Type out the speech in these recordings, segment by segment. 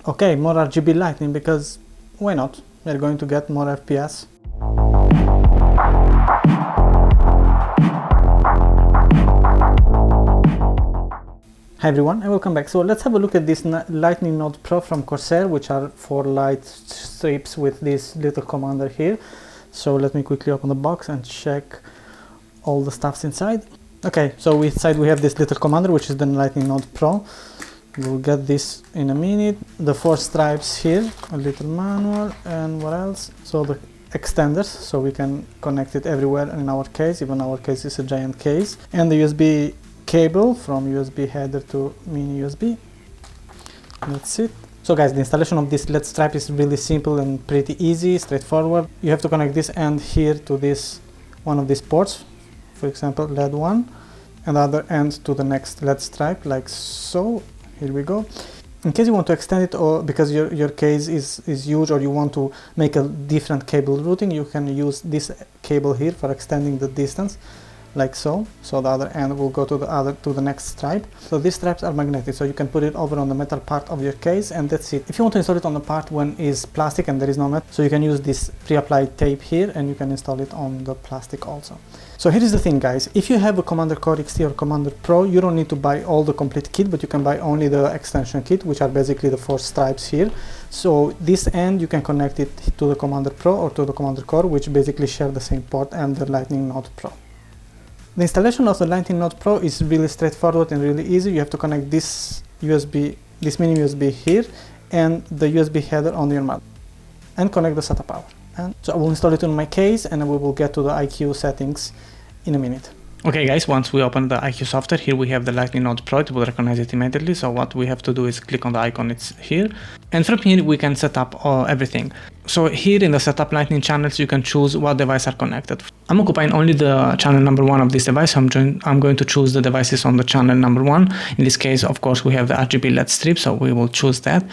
Okay, more RGB lighting, because why not? We're going to get more FPS. Hi everyone and welcome back. So let's have a look at this Lightning Node Pro from Corsair, which are 4 light strips with this little commander here. So let me quickly open the box and check all the stuffs inside. Okay, so inside we have this little commander, which is the Lightning Node Pro. We'll get this in a minute. The 4 stripes here, a little manual, and what else? So the extenders, so we can connect it everywhere in our case, even our case is a giant case. And the USB cable from USB header to mini USB. That's it. So guys, the installation of this LED stripe is really simple and pretty easy, straightforward. You have to connect this end here to this one of these ports, for example LED 1, and the other end to the next LED stripe, like so. Here we go. In case you want to extend it, or because your case is huge, or you want to make a different cable routing, you can use this cable here for extending the distance, like so. So the other end will go to the next stripe. So these stripes are magnetic, so you can put it over on the metal part of your case, and that's it. If you want to install it on the part when it's plastic and there is no metal, so you can use this pre-applied tape here, and you can install it on the plastic also. So here is the thing, guys. If you have a Commander Core XT or Commander Pro, you don't need to buy all the complete kit, but you can buy only the extension kit, which are basically the 4 stripes here. So this end you can connect it to the Commander Pro or to the Commander Core, which basically share the same port, and the Lightning Node Pro. The installation of the Lightning Node Pro is really straightforward and really easy. You have to connect this mini USB here and the USB header on your mother, and connect the SATA power. And so I will install it on my case, and we will get to the iCue settings in a minute. Okay guys, once we open the iCue software, here we have the Lightning Node Pro. It will recognize it immediately. So what we have to do is click on the icon, it's here. And from here we can set up everything. So here in the setup Lightning channels, you can choose what device are connected. I'm occupying only the channel number 1 of this device. So I'm going to choose the devices on the channel number 1. In this case, of course, we have the RGB LED strip, so we will choose that.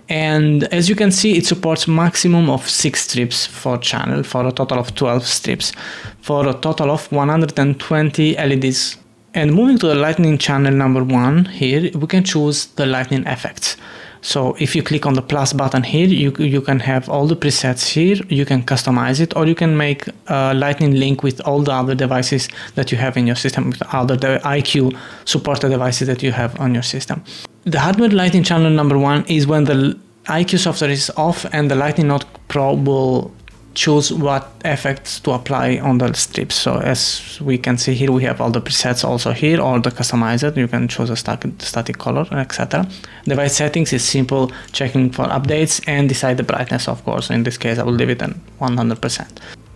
And as you can see, it supports maximum of 6 strips for channel, for a total of 12 strips, for a total of 120 LEDs. And moving to the Lightning channel number 1, here we can choose the Lightning effects. So if you click on the plus button here, you can have all the presets here, you can customize it, or you can make a Lightning link with all the other devices that you have in your system, with other iCue supported devices that you have on your system. The hardware Lightning channel number 1 is when the iCue software is off, and the Lightning Node Pro will choose what effects to apply on the strips. So as we can see here, we have all the presets also here, or the customizer. You can choose a static color, etc. Device settings is simple, checking for updates, and decide the brightness, of course. In this case, I will leave it at 100%.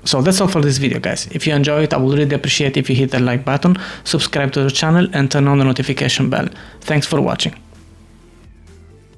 So that's all for this video, guys. If you enjoy it, I would really appreciate if you hit the like button, subscribe to the channel, and turn on the notification bell. Thanks for watching.